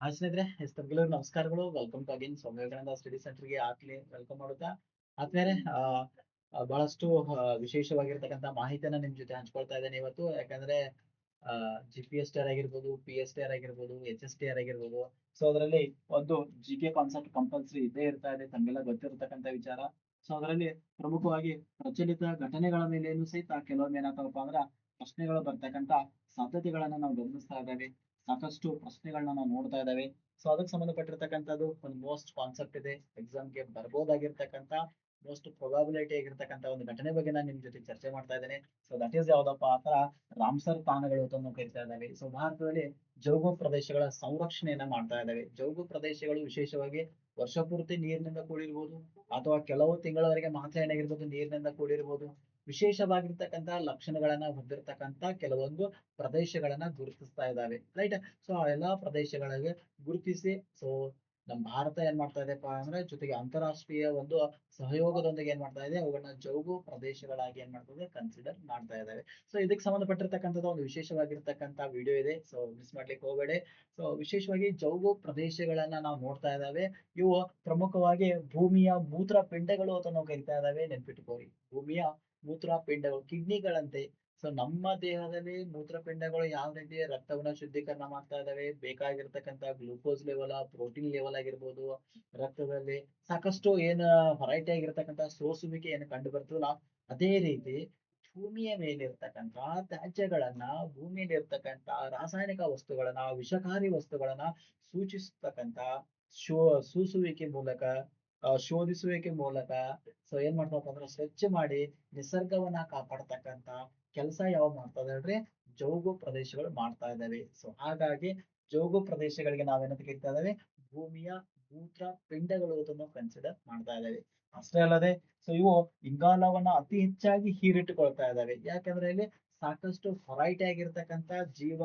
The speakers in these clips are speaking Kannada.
ಸ್ನೇಹಿತರೆ ತಮ್ಗೆಲ್ಲರಿಗೂ ನಮಸ್ಕಾರಗಳು. ವೆಲ್ಕಮ್ ಟು ಅಗೇನ್ ಸೌಮ್ಯವಿವೇಕಾನಂದ ಸ್ಟಡಿ ಸೆಂಟರ್ಗೆ ವೆಲ್ಕಮ್ ಮಾಡುತ್ತಾ ಆದ್ಮೇಲೆ ಬಹಳಷ್ಟು ವಿಶೇಷವಾಗಿರ್ತಕ್ಕಂಥ ಮಾಹಿತಿಯನ್ನ ನಿಮ್ ಜೊತೆ ಹಂಚ್ಕೊಳ್ತಾ ಇದ್ದೇನೆ ಇವತ್ತು. ಯಾಕಂದ್ರೆ GPSTR ಆಗಿರ್ಬೋದು, PSTR ಆಗಿರ್ಬೋದು, HSTR ಆಗಿರ್ಬೋದು, ಸೊ ಅದರಲ್ಲಿ ಒಂದು GK ಕಾನ್ಸೆಪ್ಟ್ ಕಂಪಲ್ಸರಿ ಇದ್ದೇ ಇರ್ತಾ ಇದೆ, ತಮಗೆಲ್ಲ ಗೊತ್ತಿರತಕ್ಕಂಥ ವಿಚಾರ. ಸೊ ಅದರಲ್ಲಿ ಪ್ರಮುಖವಾಗಿ ಪ್ರಚಲಿತ ಘಟನೆಗಳ ಮೇಲೇನು ಸಹಿತ ಕೆಲವೊಮ್ಮೆ ಏನಾಗ್ತವಪ್ಪ ಅಂದ್ರ ಪ್ರಶ್ನೆಗಳು ಬರ್ತಕ್ಕಂಥ ಸಾಧ್ಯತೆಗಳನ್ನ ನಾವು ಗಮನಿಸ್ತಾ ಇದ್ದೇವೆ. ಸಾಕಷ್ಟು ಪ್ರಶ್ನೆಗಳನ್ನ ನಾವು ನೋಡ್ತಾ ಇದ್ದೇವೆ. ಸೊ ಅದಕ್ಕೆ ಸಂಬಂಧಪಟ್ಟಿರ್ತಕ್ಕಂಥದ್ದು ಒಂದು ಮೋಸ್ಟ್ ಕಾನ್ಸೆಪ್ಟ್ ಇದೆ, ಎಕ್ಸಾಮ್ಗೆ ಬರ್ಬೋದಾಗಿರ್ತಕ್ಕಂಥ ಮೋಸ್ಟ್ ಪ್ರೊಬಾಬಿಲಿಟಿ ಆಗಿರ್ತಕ್ಕಂಥ ಒಂದು ಘಟನೆ ಬಗ್ಗೆ ನಾನು ನಿಮ್ ಜೊತೆ ಚರ್ಚೆ ಮಾಡ್ತಾ ಇದ್ದೇನೆ. ಸೊ ದಟ್ ಈಸ್ ಯಾವ್ದಪ್ಪ ಆತರ ರಾಮ್ಸರ್ ತಾಣಗಳು ಅಂತ ಕರಿತಾ ಇದ್ದಾವೆ. ಸೊ ಭಾರತದಲ್ಲಿ ಜೌಗು ಪ್ರದೇಶಗಳ ಸಂರಕ್ಷಣೆಯನ್ನ ಮಾಡ್ತಾ ಇದ್ದಾವೆ. ಜೌಗು ಪ್ರದೇಶಗಳು ವಿಶೇಷವಾಗಿ ವರ್ಷ ಪೂರ್ತಿ ನೀರಿನಿಂದ ಕೂಡಿರ್ಬೋದು, ಅಥವಾ ಕೆಲವು ತಿಂಗಳವರೆಗೆ ಮಾತ್ರ ಏನಾಗಿರ್ಬೋದು ನೀರಿನಿಂದ ಕೂಡಿರ್ಬೋದು. ವಿಶೇಷವಾಗಿರ್ತಕ್ಕಂಥ ಲಕ್ಷಣಗಳನ್ನ ಹೊಂದಿರತಕ್ಕಂಥ ಕೆಲವೊಂದು ಪ್ರದೇಶಗಳನ್ನ ಗುರುತಿಸ್ತಾ ಇದ್ದಾವೆ, ರೈಟ್. ಸೊ ಆ ಎಲ್ಲಾ ಪ್ರದೇಶಗಳಿಗೆ ಗುರುತಿಸಿ, ಸೊ ನಮ್ಮ ಭಾರತ ಏನ್ ಮಾಡ್ತಾ ಇದೆಪ್ಪ ಅಂದ್ರೆ ಜೊತೆಗೆ ಅಂತಾರಾಷ್ಟ್ರೀಯ ಒಂದು ಸಹಯೋಗದೊಂದಿಗೆ ಏನ್ ಮಾಡ್ತಾ ಇದೆ, ಅವುಗಳನ್ನ ಜೌಗು ಪ್ರದೇಶಗಳಾಗಿ ಏನ್ ಮಾಡ್ತದೆ ಕನ್ಸಿಡರ್ ಮಾಡ್ತಾ ಇದ್ದಾವೆ. ಸೊ ಇದಕ್ಕೆ ಸಂಬಂಧಪಟ್ಟಿರ್ತಕ್ಕಂಥದ್ದು ಒಂದು ವಿಶೇಷವಾಗಿರ್ತಕ್ಕಂಥ ವಿಡಿಯೋ ಇದೆ, ಸೊ ಮಿಸ್ ಮಾಡ್ಲಿಕ್ಕೆ ಹೋಗಬೇಡಿ. ಸೊ ವಿಶೇಷವಾಗಿ ಜೌಗು ಪ್ರದೇಶಗಳನ್ನ ನಾವು ನೋಡ್ತಾ ಇದ್ದಾವೆ. ಇವು ಪ್ರಮುಖವಾಗಿ ಭೂಮಿಯ ಮೂತ್ರಪಿಂಡಗಳು ಅಂತ ನಾವು ಕರಿತಾ ಇದ್ದಾವೆ, ನೆನ್ಪಿಟ್ಕೋರಿ. ಭೂಮಿಯ ಮೂತ್ರಪಿಂಡಗಳು ಕಿಡ್ನಿಗಳಂತೆ. ಸೊ ನಮ್ಮ ದೇಹದಲ್ಲಿ ಮೂತ್ರಪಿಂಡಗಳು ಯಾವ ರೀತಿ ರಕ್ತವನ್ನ ಶುದ್ಧೀಕರಣ ಮಾಡ್ತಾ ಇದಾವೆ, ಬೇಕಾಗಿರ್ತಕ್ಕಂಥ ಗ್ಲೂಕೋಸ್ ಲೆವೆಲ್, ಪ್ರೋಟೀನ್ ಲೆವೆಲ್ ಆಗಿರ್ಬೋದು, ರಕ್ತದಲ್ಲಿ ಸಾಕಷ್ಟು ಏನ್ ಹೊರೈಟಿ ಆಗಿರ್ತಕ್ಕಂಥ ಸೋಸುವಿಕೆ ಏನು ಕಂಡು ಬರ್ತದಲ್ಲ, ಅದೇ ರೀತಿ ಭೂಮಿಯ ಮೇಲಿರ್ತಕ್ಕಂಥ ತ್ಯಾಜ್ಯಗಳನ್ನ, ಭೂಮಿಯಲ್ಲಿ ಇರ್ತಕ್ಕಂಥ ರಾಸಾಯನಿಕ ವಸ್ತುಗಳನ್ನ, ವಿಷಕಾರಿ ವಸ್ತುಗಳನ್ನ ಸೂಚಿಸ್ತಕ್ಕಂಥ ಸೂಸುವಿಕೆ ಮೂಲಕ, ಶೋಧಿಸುವಿಕೆ ಮೂಲಕ, ಸೊ ಏನ್ ಮಾಡ್ತಾವಪ್ಪ ಅಂದ್ರೆ ಸ್ವಚ್ಛ ಮಾಡಿ ನಿಸರ್ಗವನ್ನ ಕಾಪಾಡ್ತಕ್ಕಂಥ ಕೆಲಸ ಯಾವ ಮಾಡ್ತಾ ಹೇಳ್ರಿ, ಜೌಗು ಪ್ರದೇಶಗಳು ಮಾಡ್ತಾ ಇದ್ದಾವೆ. ಸೊ ಹಾಗಾಗಿ ಜೌಗು ಪ್ರದೇಶಗಳಿಗೆ ನಾವೇನಂತ ಕರಿತಾ ಇದ್ದಾವೆ, ಭೂಮಿಯ ಮೂತ್ರ ಪಿಂಡಗಳು ಅಂತ ಕನ್ಸಿಡರ್ ಮಾಡ್ತಾ ಇದ್ದಾವೆ. ಅಷ್ಟೇ ಅಲ್ಲದೆ ಸೊ ಇವು ಇಂಗಾಲವನ್ನ ಅತಿ ಹೆಚ್ಚಾಗಿ ಹೀರಿಟ್ಟುಕೊಳ್ತಾ ಇದ್ದಾವೆ. ಯಾಕಂದ್ರೆ ಇಲ್ಲಿ ಸಾಕಷ್ಟು ಹೊರೈಟಿ ಆಗಿರ್ತಕ್ಕಂಥ ಜೀವ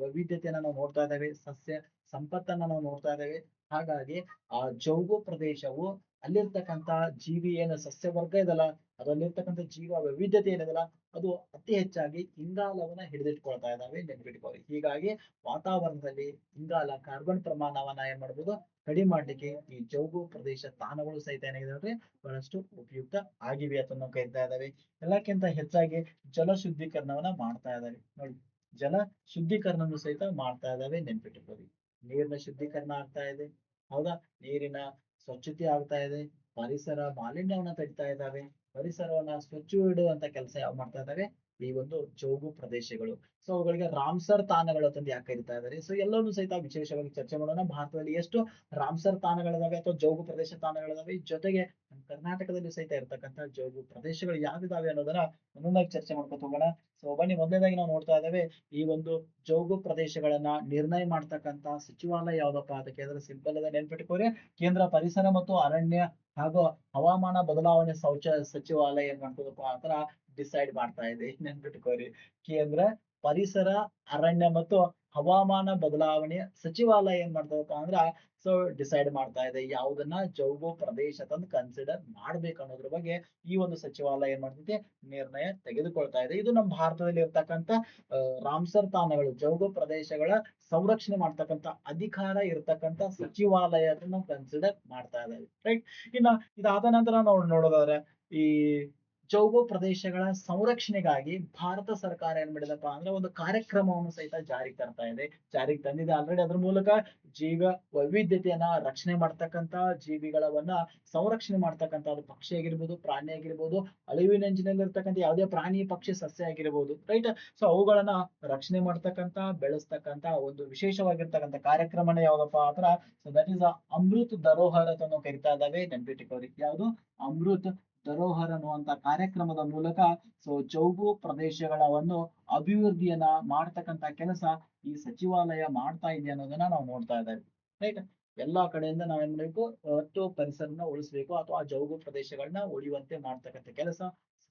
ವೈವಿಧ್ಯತೆಯನ್ನ ನಾವು ನೋಡ್ತಾ ಇದ್ದೇವೆ, ಸಸ್ಯ ಸಂಪತ್ತನ್ನ ನಾವು ನೋಡ್ತಾ ಇದ್ದೇವೆ. ಹಾಗಾಗಿ ಆ ಜೌಗು ಪ್ರದೇಶವು ಅಲ್ಲಿರ್ತಕ್ಕಂಥ ಜೀವಿ ಏನು ಸಸ್ಯ ವರ್ಗ ಇದಲ್ಲ, ಅದರಲ್ಲಿರ್ತಕ್ಕಂಥ ಜೀವ ವೈವಿಧ್ಯತೆ ಏನಿದಲ್ಲ, ಅದು ಅತಿ ಹೆಚ್ಚಾಗಿ ಇಂಗಾಲವನ್ನ ಹಿಡಿದಿಟ್ಕೊಳ್ತಾ ಇದ್ದಾವೆ, ನೆನ್ಪಿಟ್ಕೊಳ್ಳಿ. ಹೀಗಾಗಿ ವಾತಾವರಣದಲ್ಲಿ ಇಂಗಾಲ, ಕಾರ್ಬನ್ ಪ್ರಮಾಣವನ್ನ ಏನ್ ಮಾಡ್ಬೋದು, ಕಡಿಮೆ ಮಾಡ್ಲಿಕ್ಕೆ ಈ ಜೌಗು ಪ್ರದೇಶ ತಾಣಗಳು ಸಹಿತ ಏನಾಗಿದೆ ಬಹಳಷ್ಟು ಉಪಯುಕ್ತ ಆಗಿವೆ ಅಂತ ನಾವು ಕರಿತಾ ಇದ್ದಾವೆ. ಎಲ್ಲಕ್ಕಿಂತ ಹೆಚ್ಚಾಗಿ ಜಲ ಶುದ್ಧೀಕರಣವನ್ನ ಮಾಡ್ತಾ ಇದ್ದಾವೆ ನೋಡಿ. ಜಲ ಶುದ್ಧೀಕರಣವನ್ನು ಸಹಿತ ಮಾಡ್ತಾ ಇದ್ದಾವೆ, ನೆನ್ಪಿಟ್ಕೊಳ್ಳಿ. ನೀರಿನ ಶುದ್ಧೀಕರಣ ಆಗ್ತಾ ಇದೆ, ಹೌದಾ. ನೀರಿನ ಸ್ವಚ್ಛತೆ ಆಗ್ತಾ ಇದೆ, ಪರಿಸರ ಮಾಲಿನ್ಯವನ್ನ ತಡಿತಾ ಇದ್ದಾವೆ, ಪರಿಸರವನ್ನ ಸ್ವಚ್ಛ ಇಡುವಂತ ಕೆಲಸ ಯಾವ ಮಾಡ್ತಾ ಇದ್ದಾವೆ, ಈ ಒಂದು ಜೌಗು ಪ್ರದೇಶಗಳು. ಸೊ ಅವುಗಳಿಗೆ ರಾಮ್ಸರ್ ತಾಣಗಳು ಅಂತಂದು ಯಾಕೆ ಕರಿತಾ ಇದ್ದಾರೆ, ಸೊ ಎಲ್ಲವನ್ನೂ ಸಹಿತ ವಿಶೇಷವಾಗಿ ಚರ್ಚೆ ಮಾಡೋಣ. ಭಾರತದಲ್ಲಿ ಎಷ್ಟು ರಾಮ್ಸರ್ ತಾಣಗಳಿದಾವೆ ಅಥವಾ ಜೌಗು ಪ್ರದೇಶ ತಾಣಗಳಿದಾವೆ, ಜೊತೆಗೆ ನಮ್ಮ ಕರ್ನಾಟಕದಲ್ಲಿ ಸಹಿತ ಇರತಕ್ಕಂಥ ಜೌಗು ಪ್ರದೇಶಗಳು ಯಾವ್ದಿದಾವೆ ಅನ್ನೋದನ್ನ ಒಂದೊಂದಾಗಿ ಚರ್ಚೆ ಮಾಡ್ಕೊತ ಹೋಗೋಣ. ಸೊ ಬನ್ನಿ, ಮೊದಲನೇದಾಗಿ ನಾವು ನೋಡ್ತಾ ಇದ್ದೇವೆ ಈ ಒಂದು ಜೌಗು ಪ್ರದೇಶಗಳನ್ನ ನಿರ್ಣಯ ಮಾಡ್ತಕ್ಕಂಥ ಸಚಿವಾಲಯ ಯಾವ್ದಪ್ಪ ಅಂತ ಕೇಳಿದ್ರೆ ಸಿಂಪಲ್ ಅದ, ನೆನ್ಪಿಟ್ಕೋರಿ. ಕೇಂದ್ರ ಪರಿಸರ ಮತ್ತು ಅರಣ್ಯ ಹಾಗೂ ಹವಾಮಾನ ಬದಲಾವಣೆ ಸಚಿವಾಲಯ ಏನ್ ಮಾಡ್ತದಪ್ಪ ಆತರ ಡಿಸೈಡ್ ಮಾಡ್ತಾ ಇದೆ, ನೆನ್ಪಿಟ್ಕೋರಿ. ಕೇಂದ್ರ ಪರಿಸರ, ಅರಣ್ಯ ಮತ್ತು ಹವಾಮಾನ ಬದಲಾವಣೆ ಸಚಿವಾಲಯ ಏನ್ ಮಾಡ್ತದಪ್ಪ ಅಂದ್ರ ಸೊ ಡಿಸೈಡ್ ಮಾಡ್ತಾ ಇದೆ ಯಾವುದನ್ನ ಜೌಗು ಪ್ರದೇಶ ತಂದು ಕನ್ಸಿಡರ್ ಮಾಡ್ಬೇಕು ಅನ್ನೋದ್ರ ಬಗ್ಗೆ ಈ ಒಂದು ಸಚಿವಾಲಯ ಏನ್ ಮಾಡ್ತೈತಿ, ನಿರ್ಣಯ ತೆಗೆದುಕೊಳ್ತಾ ಇದೆ. ಇದು ನಮ್ಮ ಭಾರತದಲ್ಲಿ ಇರ್ತಕ್ಕಂಥ ರಾಮ್ಸರ್ ತಾಣಗಳು, ಜೌಗು ಪ್ರದೇಶಗಳ ಸಂರಕ್ಷಣೆ ಮಾಡ್ತಕ್ಕಂಥ ಅಧಿಕಾರ ಇರತಕ್ಕಂಥ ಸಚಿವಾಲಯ ಅದನ್ನ ಕನ್ಸಿಡರ್ ಮಾಡ್ತಾ ಇದ್ದಾರೆ, ರೈಟ್. ಇನ್ನ ಇದಾದ ನಂತರ ನಾವು ನೋಡೋದಾದ್ರೆ ಈ ಜೌಗು ಪ್ರದೇಶಗಳ ಸಂರಕ್ಷಣೆಗಾಗಿ ಭಾರತ ಸರ್ಕಾರ ಏನ್ ಮಾಡಿದಪ್ಪ ಅಂದ್ರೆ ಒಂದು ಕಾರ್ಯಕ್ರಮವನ್ನು ಸಹಿತ ಜಾರಿಗೆ ತರ್ತಾ ಇದೆ, ಜಾರಿಗೆ ತಂದಿದೆ ಆಲ್ರೆಡಿ. ಅದ್ರ ಮೂಲಕ ಜೀವ ವೈವಿಧ್ಯತೆಯನ್ನ ರಕ್ಷಣೆ ಮಾಡ್ತಕ್ಕಂಥ, ಜೀವಿಗಳವನ್ನ ಸಂರಕ್ಷಣೆ ಮಾಡ್ತಕ್ಕಂಥ, ಅದು ಪಕ್ಷಿ ಆಗಿರ್ಬೋದು, ಪ್ರಾಣಿ ಆಗಿರ್ಬೋದು, ಅಳಿವಿನಂಚಿನಲ್ಲಿ ಇರ್ತಕ್ಕಂಥ ಯಾವುದೇ ಪ್ರಾಣಿ, ಪಕ್ಷಿ, ಸಸ್ಯ ಆಗಿರ್ಬೋದು, ರೈಟ್. ಸೊ ಅವುಗಳನ್ನ ರಕ್ಷಣೆ ಮಾಡ್ತಕ್ಕಂಥ, ಬೆಳೆಸ್ತಕ್ಕಂಥ ಒಂದು ವಿಶೇಷವಾಗಿರ್ತಕ್ಕಂಥ ಕಾರ್ಯಕ್ರಮನೇ ಯಾವ್ದಪ್ಪ ಆತರ, ಸೊ ದಟ್ ಈಸ್ ಅಮೃತ್ ಧರೋಹರ್ ಅಂತ ನಾವು ಕರಿತಾ ಇದ್ದಾವೆ, ನೆನ್ಪಿಟ್ಟಿಕೋರಿ. ಯಾವುದು ಅಮೃತ್ ಧರೋಹರ್ ಅನ್ನುವಂತ ಕಾರ್ಯಕ್ರಮದ ಮೂಲಕ ಸೊ ಜೌಗು ಪ್ರದೇಶಗಳ ಒಂದು ಅಭಿವೃದ್ಧಿಯನ್ನ ಮಾಡ್ತಕ್ಕಂಥ ಕೆಲಸ ಈ ಸಚಿವಾಲಯ ಮಾಡ್ತಾ ಇದೆ ಅನ್ನೋದನ್ನ ನಾವು ನೋಡ್ತಾ ಇದ್ದೇವೆ, ರೈಟ್. ಎಲ್ಲಾ ಕಡೆಯಿಂದ ನಾವೇನ್ ಮಾಡಬೇಕು, ಒಟ್ಟು ಪರಿಸರನ ಉಳಿಸ್ಬೇಕು ಅಥವಾ ಜೌಗು ಪ್ರದೇಶಗಳನ್ನ ಉಳಿಯುವಂತೆ ಮಾಡ್ತಕ್ಕಂಥ ಕೆಲಸ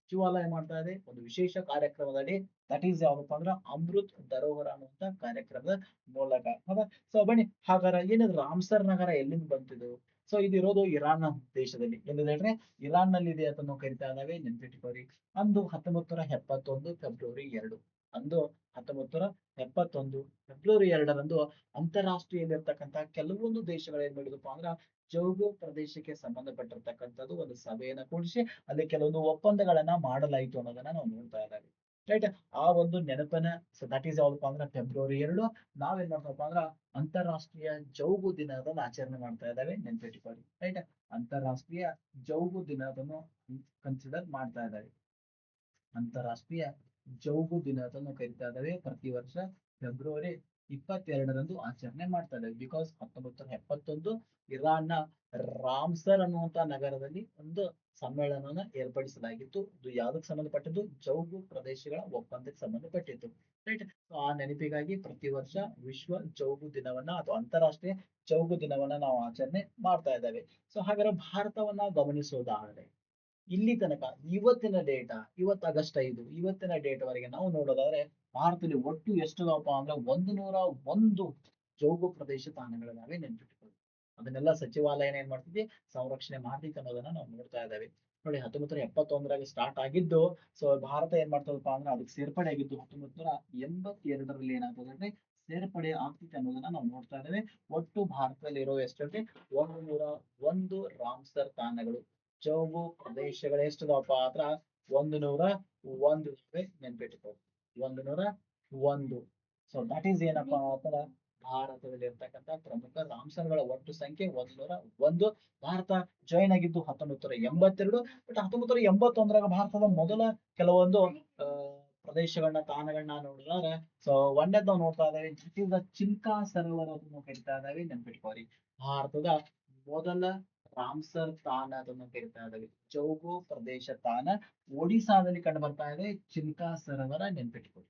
ಸಚಿವಾಲಯ ಮಾಡ್ತಾ ಇದೆ ಒಂದು ವಿಶೇಷ ಕಾರ್ಯಕ್ರಮದಲ್ಲಿ. ದಟ್ ಈಸ್ ಯಾವಪ್ಪ ಅಂದ್ರೆ ಅಮೃತ್ ಧರೋಹರ ಅನ್ನುವಂತ ಕಾರ್ಯಕ್ರಮದ ಮೂಲಕ, ಹೌದಾ. ಸೊ ಬನ್ನಿ, ಹಾಗಾದ್ರೆ ಏನಿದ್ರು ರಾಮ್ಸರ್ ನಗರ ಎಲ್ಲಿಂದ ಬಂತಿದ್ದು, ಸೊ ಇದಿರೋದು ಇರಾನ್ ದೇಶದಲ್ಲಿ, ಎಲ್ಲಿದೆ ಹೇಳ್ರಿ, ಇರಾನ್ ನಲ್ಲಿ ಇದೆ ಅಂತ ನಾವು ಕರಿತಾ ಇದ್ದಾವೆ, ನೆನ್ಪಿಟ್ಕೋರಿ. ಅಂದು 1971 ಫೆಬ್ರವರಿ 2, ಅಂದು 1971 ಫೆಬ್ರವರಿ 2ರಂದು ಅಂತಾರಾಷ್ಟ್ರೀಯದಲ್ಲಿರ್ತಕ್ಕಂಥ ಕೆಲವೊಂದು ದೇಶಗಳು ಏನ್ ಮಾಡಿದಪ್ಪ ಅಂದ್ರ ಜೌಗು ಪ್ರದೇಶಕ್ಕೆ ಸಂಬಂಧಪಟ್ಟಿರ್ತಕ್ಕಂಥದ್ದು ಒಂದು ಸಭೆಯನ್ನ ಕೂಡಿಸಿ ಅಲ್ಲಿ ಕೆಲವೊಂದು ಒಪ್ಪಂದಗಳನ್ನ ಮಾಡಲಾಯಿತು ಅನ್ನೋದನ್ನ ನಾವು ನೋಡ್ತಾ ಇದ್ದೇವೆ. ರೈಟ್, ಆ ಒಂದು ನೆನಪನ್ನ ಸೊ ದಟ್ ಈಸ್ ಯಾವ್ದಪ್ಪ ಅಂದ್ರೆ ಫೆಬ್ರವರಿ 2 ನಾವೇನ್ ಮಾಡ್ತಪ್ಪ ಅಂದ್ರ ಅಂತಾರಾಷ್ಟ್ರೀಯ ಜೌಗು ದಿನದನ್ನ ಆಚರಣೆ ಮಾಡ್ತಾ ಇದ್ದೇವೆ, ನೆನ್ಪಿಟ್ಕೊಳ್ಳಿ. ರೈಟ್, ಅಂತಾರಾಷ್ಟ್ರೀಯ ಜೌಗು ದಿನದನ್ನು ಕನ್ಸಿಡರ್ ಮಾಡ್ತಾ ಇದ್ದೇವೆ. ಅಂತಾರಾಷ್ಟ್ರೀಯ ಜೌಗು ದಿನದನ್ನು ಕರಿತಾ ಇದ್ದೇವೆ. ಪ್ರತಿ ವರ್ಷ ಫೆಬ್ರವರಿ 22ರಂದು ಆಚರಣೆ ಮಾಡ್ತಾ ಇದ್ದೇವೆ. ಬಿಕಾಸ್ 1971 ಇರಾನ್ನ ರಾಮ್ಸರ್ ಅನ್ನುವಂತ ನಗರದಲ್ಲಿ ಒಂದು ಸಮ್ಮೇಳನವನ್ನ ಏರ್ಪಡಿಸಲಾಗಿತ್ತು. ಇದು ಯಾವ್ದಕ್ಕೆ ಸಂಬಂಧಪಟ್ಟಿದ್ದು? ಜೌಗು ಪ್ರದೇಶಗಳ ಒಪ್ಪಂದಕ್ಕೆ ಸಂಬಂಧಪಟ್ಟಿತ್ತು. ರೈಟ್, ಆ ನೆನಪಿಗಾಗಿ ಪ್ರತಿ ವರ್ಷ ವಿಶ್ವ ಜೌಗು ದಿನವನ್ನ ಅಥವಾ ಅಂತಾರಾಷ್ಟ್ರೀಯ ಜೌಗು ದಿನವನ್ನ ನಾವು ಆಚರಣೆ ಮಾಡ್ತಾ ಇದ್ದೇವೆ. ಸೊ ಹಾಗಾದ್ರೆ ಭಾರತವನ್ನ ಗಮನಿಸೋದಾದ್ರೆ ಇಲ್ಲಿ ತನಕ ಇವತ್ತಿನ ಡೇಟಾ, ಇವತ್ತು ಆಗಸ್ಟ್ 5, ಇವತ್ತಿನ ಡೇಟ್ ವರೆಗೆ ನಾವು ನೋಡೋದಾದ್ರೆ ಭಾರತದಲ್ಲಿ ಒಟ್ಟು ಎಷ್ಟಿದಾವಪ್ಪ ಅಂದ್ರೆ 101 ಜೌಗು ಪ್ರದೇಶ ತಾಣಗಳಿದಾವೆ, ನೆನ್ಪಿಟ್ಕೊಳ್ಳಿ. ಅದನ್ನೆಲ್ಲ ಸಚಿವಾಲಯನ ಏನ್ ಮಾಡ್ತಿದ್ವಿ, ಸಂರಕ್ಷಣೆ ಮಾಡ್ತಿತ್ತು ಅನ್ನೋದನ್ನ ನಾವು ನೋಡ್ತಾ ಇದ್ದೇವೆ. ನೋಡಿ, 1971ರಾಗ ಸ್ಟಾರ್ಟ್ ಆಗಿದ್ದು, ಸೊ ಭಾರತ ಏನ್ ಮಾಡ್ತದಪ್ಪ ಅಂದ್ರೆ ಅದಕ್ಕೆ ಸೇರ್ಪಡೆ ಆಗಿದ್ದು 1982ರಲ್ಲಿ ಏನಾಗ್ತದೆ, ಸೇರ್ಪಡೆ ಆಗ್ತಿತ್ತು ಅನ್ನೋದನ್ನ ನಾವು ನೋಡ್ತಾ ಇದ್ದೇವೆ. ಒಟ್ಟು ಭಾರತದಲ್ಲಿ ಇರೋ ಎಷ್ಟಂದ್ರೆ 101 ರಾಮ್ಸರ್ ತಾಣಗಳು, ಜೌಗು ಪ್ರದೇಶಗಳು ಎಷ್ಟಿದಾವಪ್ಪ ಅಂದ್ರ 101 ನೆನ್ಪಿಟ್ಕೊಳ್ಳಿ, 101. ಸೊ ದಟ್ ಈಸ್ ಏನಪ್ಪಾ ಅಂತರ ಭಾರತದಲ್ಲಿ ಇರ್ತಕ್ಕಂಥ ಪ್ರಮುಖ ರಾಮ್ಸರ್ಗಳ ಒಟ್ಟು ಸಂಖ್ಯೆ 101. ಭಾರತ ಜಾಯಿನ್ ಆಗಿದ್ದು 1982. ಬಟ್ 1981ರಾಗ ಭಾರತದ ಮೊದಲ ಕೆಲವೊಂದು ಪ್ರದೇಶಗಳನ್ನ ತಾಣಗಳನ್ನ ನೋಡಿದ್ರೆ, ಸೊ ಒಂದೇದ್ ನಾವು ನೋಡ್ತಾ ಇದ್ದೇವೆ, ಚಿಲ್ಕಾ ಸರೋವರ ಅದನ್ನು ಕರಿತಾ ಇದ್ದೇವೆ, ನೆನ್ಪಿಟ್ಕೋರಿ. ಭಾರತದ ಮೊದಲ ರಾಮ್ಸರ್ ತಾಣ ಅದನ್ನು ಕರಿತಾ ಇದ್ದೇವೆ. ಜೌಗು ಪ್ರದೇಶ ತಾಣ ಒಡಿಸಾದಲ್ಲಿ ಕಂಡು ಬರ್ತಾ ಇದೆ, ಚಿಲ್ಕಾ ಸರೋವರ, ನೆನ್ಪಿಟ್ಕೊಳ್ಳಿ.